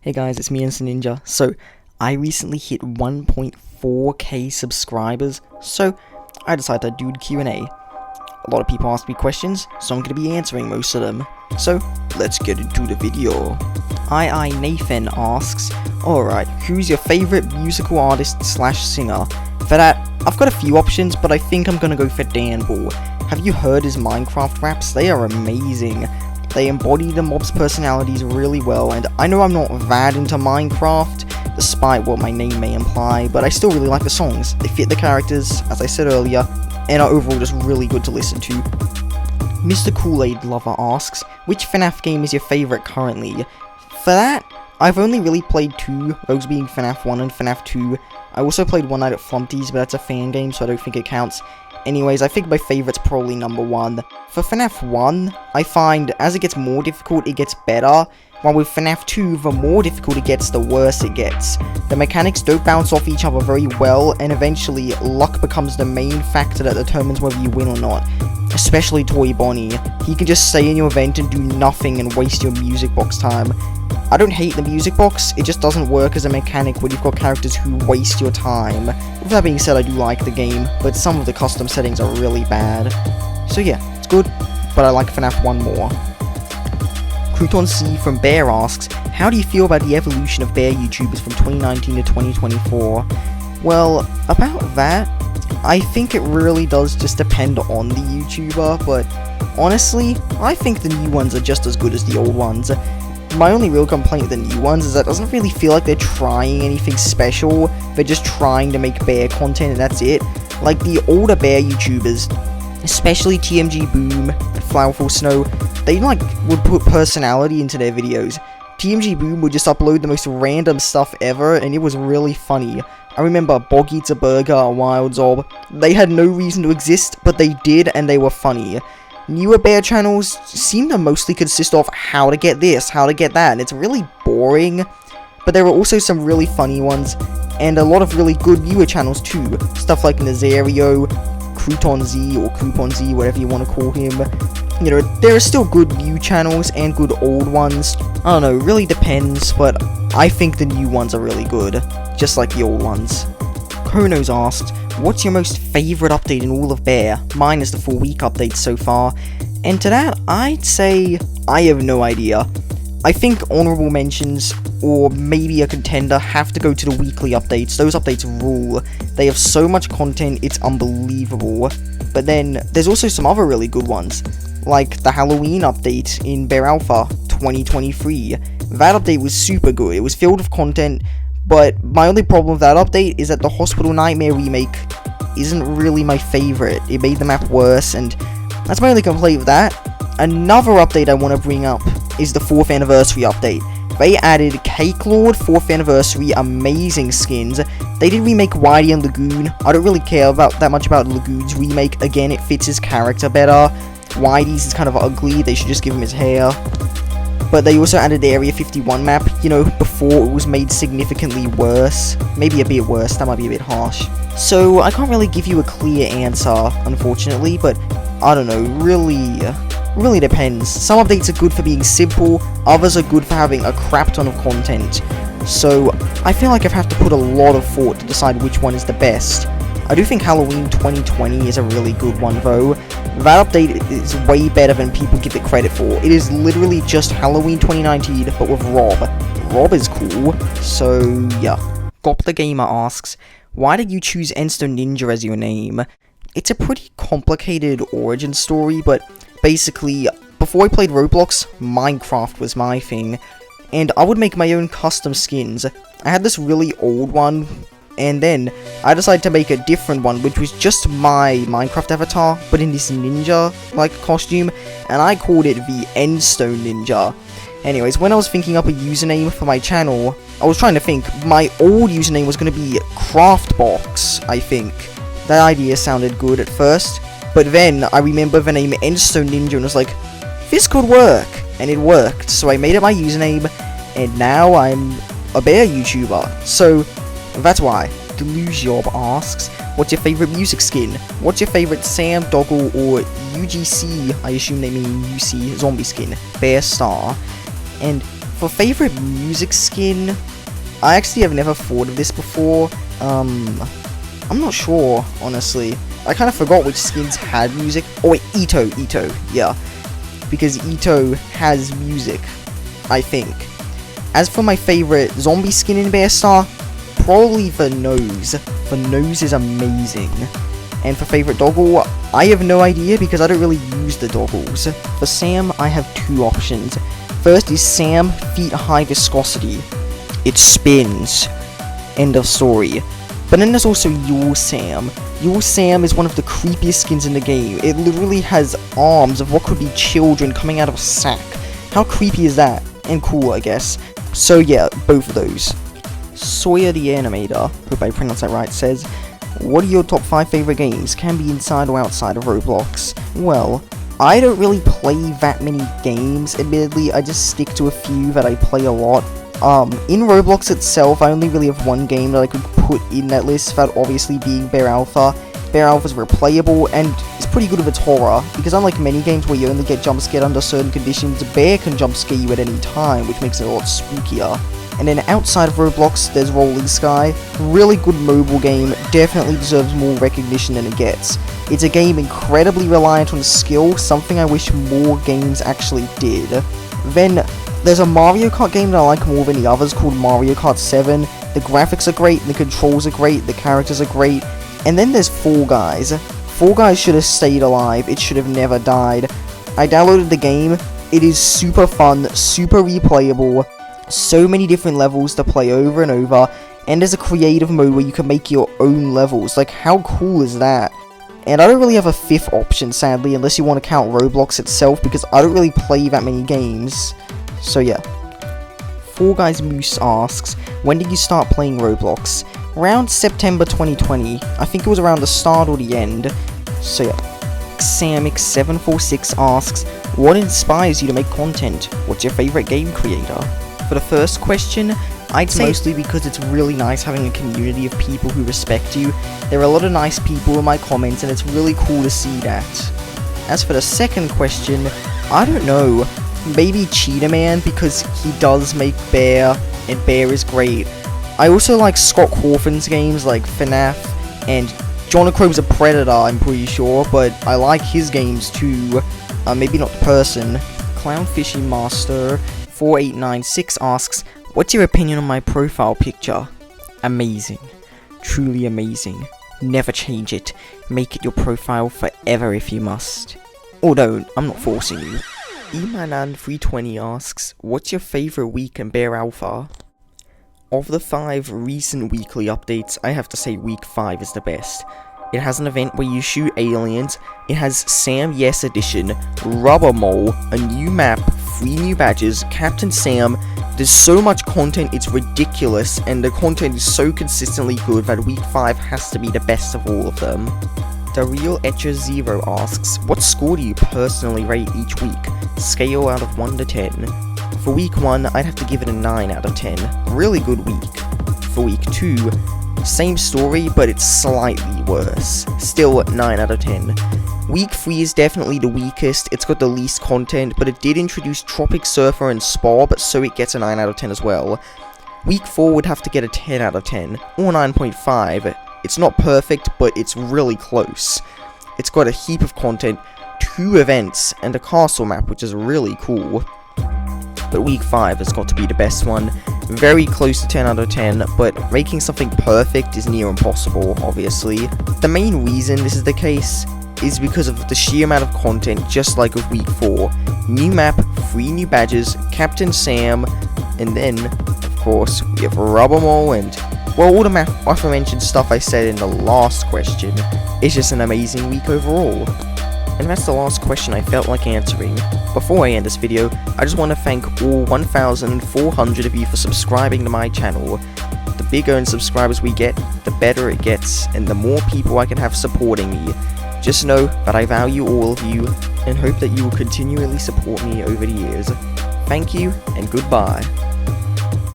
Hey guys, it's me EndStoneNinja. So, I recently hit 1.4k subscribers, so I decided to do Q&A. A lot of people ask me questions, so I'm going to be answering most of them. So, let's get into the video. Nathan asks, alright, who's your favorite musical artist slash singer? For that, I've got a few options, but I think I'm going to go for Dan Ball. Have you heard his Minecraft raps? They are amazing. They embody the mob's personalities really well, and I know I'm not that into Minecraft, despite what my name may imply, but I still really like the songs. They fit the characters, as I said earlier, and are overall just really good to listen to. Mr. Kool-Aid Lover asks, which FNAF game is your favourite currently? For that, I've only really played two, those being FNAF 1 and FNAF 2. I also played One Night at Flumpty's, but that's a fan game, so I don't think it counts. Anyways, I think my favourite's probably number 1. For FNAF 1, I find as it gets more difficult, it gets better, while with FNAF 2, the more difficult it gets, the worse it gets. The mechanics don't bounce off each other very well, and eventually, luck becomes the main factor that determines whether you win or not. Especially Toy Bonnie. He can just stay in your event and do nothing and waste your music box time. I don't hate the music box, it just doesn't work as a mechanic when you've got characters who waste your time. With that being said, I do like the game, but some of the custom settings are really bad. So yeah, it's good, but I like FNAF 1 more. Crouton C from Bear asks, how do you feel about the evolution of Bear YouTubers from 2019 to 2024? Well, about that, I think it really does just depend on the YouTuber, but honestly, I think the new ones are just as good as the old ones. My only real complaint with the new ones is that it doesn't really feel like they're trying anything special, they're just trying to make bear content and that's it. Like the older bear YouTubers, especially TMG Boom, Flowerful Snow, they would put personality into their videos. TMG Boom would just upload the most random stuff ever and it was really funny. I remember Bog Eats a Burger, Wild Zob, they had no reason to exist, but they did and they were funny. Newer bear channels seem to mostly consist of how to get this, how to get that, and it's really boring. But there are also some really funny ones, and a lot of really good viewer channels too. Stuff like Nazario, Crouton Z, or Coupon Z, whatever you want to call him. You know, there are still good view channels and good old ones. I don't know, it really depends, but I think the new ones are really good, just like the old ones. Konos asked, what's your most favourite update in all of Bear? Mine is the 4-week update so far, and to that, I'd say I have no idea. I think honourable mentions, or maybe a contender, have to go to the weekly updates. Those updates rule. They have so much content, it's unbelievable. But then, there's also some other really good ones, like the Halloween update in Bear Alpha 2023. That update was super good, it was filled with content, but my only problem with that update is that the Hospital Nightmare remake isn't really my favourite. It made the map worse, and that's my only complaint with that. Another update I want to bring up is the 4th anniversary update. They added Cake Lord 4th anniversary amazing skins. They did remake Whitey and Lagoon. I don't really care that much about Lagoon's remake. Again, it fits his character better. Whitey's is kind of ugly. They should just give him his hair. But they also added the Area 51 map, you know, before it was made significantly worse. Maybe a bit worse, that might be a bit harsh. So, I can't really give you a clear answer, unfortunately, but I don't know, really depends. Some updates are good for being simple, others are good for having a crap ton of content. So, I feel like I've had to put a lot of thought to decide which one is the best. I do think Halloween 2020 is a really good one though. That update is way better than people give it credit for. It is literally just Halloween 2019 but with Rob. Rob is cool, so yeah. Gop the Gamer asks, why did you choose EndStoneNinja as your name? It's a pretty complicated origin story, but basically, before I played Roblox, Minecraft was my thing, and I would make my own custom skins. I had this really old one, and then I decided to make a different one, which was just my Minecraft avatar, but in this ninja-like costume, and I called it the EndStoneNinja. Anyways, when I was thinking up a username for my channel, I was trying to think, my old username was going to be Craftbox, I think. That idea sounded good at first, but then I remember the name EndStoneNinja and was like, this could work, and it worked, so I made it my username, and now I'm a bear YouTuber, so that's why. Delusiob asks, what's your favourite music skin? What's your favourite Sam, Doggle, or UGC, I assume they mean UC, zombie skin? Bear Star. And For favorite music skin, I actually have never thought of this before. I'm not sure, honestly. I kind of forgot which skins had music. Oh wait, Ito, yeah. Because Ito has music, I think. As for my favorite zombie skin in Bear Star, probably the nose. The nose is amazing. And for favorite doggle, I have no idea because I don't really use the doggles. For Sam, I have two options. First is Sam Feet High Viscosity. It spins. End of story. But then there's also Your Sam. Your Sam is one of the creepiest skins in the game. It literally has arms of what could be children coming out of a sack. How creepy is that? And cool, I guess. So yeah, both of those. Sawyer the Animator, hope I pronounced that right, says, what are your top 5 favorite games? Can be inside or outside of Roblox. Well, I don't really play that many games, admittedly. I just stick to a few that I play a lot. In Roblox itself, I only really have one game that I could put in that list, that obviously being Bear Alpha. Bear Alpha is replayable, and it's pretty good with its horror, because unlike many games where you only get jump scared under certain conditions, Bear can jump scare you at any time, which makes it a lot spookier. And then outside of Roblox, there's Rolling Sky. Really good mobile game, definitely deserves more recognition than it gets. It's a game incredibly reliant on skill, something I wish more games actually did. Then, there's a Mario Kart game that I like more than the others called Mario Kart 7. The graphics are great, the controls are great, the characters are great. And then there's Fall Guys. Fall Guys should have stayed alive, it should have never died. I downloaded the game, it is super fun, super replayable. So many different levels to play over and over, and there's a creative mode where you can make your own levels. Like, how cool is that? And I don't really have a fifth option, sadly, unless you want to count Roblox itself, because I don't really play that many games. So yeah. Fall Guys Moose asks, when did you start playing Roblox? Around September 2020. I think it was around the start or the end. So yeah. Samix746 asks, what inspires you to make content? What's your favorite game creator? For the first question, I'd say mostly because it's really nice having a community of people who respect you. There are a lot of nice people in my comments, and it's really cool to see that. As for the second question, I don't know. Maybe Cheetah Man, because he does make Bear, and Bear is great. I also like Scott Cawthon's games like FNAF, and Jonachrome's a Predator, I'm pretty sure, but I like his games too. Maybe not the person. Clownfishy Master 4896 asks, what's your opinion on my profile picture? Amazing. Truly amazing. Never change it. Make it your profile forever if you must. Or don't, I'm not forcing you. Emanan320 asks, what's your favorite week in Bear Alpha? Of the 5 recent weekly updates, I have to say week 5 is the best. It has an event where you shoot aliens, it has Sam Yes Edition, Rubber Mole, a new map, 3 new badges, Captain Sam. There's so much content, it's ridiculous, and the content is so consistently good that week 5 has to be the best of all of them. The Real Etcher Zero asks, what score do you personally rate each week? Scale out of 1 to 10. For week 1, I'd have to give it a 9 out of 10. Really good week. For week 2, same story, but it's slightly worse. Still 9 out of 10. Week 3 is definitely the weakest, it's got the least content, but it did introduce Tropic Surfer and Spob, so it gets a 9 out of 10 as well. Week 4 would have to get a 10 out of 10, or 9.5. It's not perfect, but it's really close. It's got a heap of content, 2 events, and a castle map, which is really cool. But week 5 has got to be the best one. Very close to 10 out of 10, but making something perfect is near impossible, obviously. The main reason this is the case is because of the sheer amount of content, just like with week 4. New map, 3 new badges, Captain Sam, and then, of course, we have Rubber Mole and, well, all the aforementioned stuff I said in the last question. It's just an amazing week overall. And that's the last question I felt like answering. Before I end this video, I just want to thank all 1,400 of you for subscribing to my channel. The bigger subscribers we get, the better it gets, and the more people I can have supporting me. Just know that I value all of you, and hope that you will continually support me over the years. Thank you, and goodbye.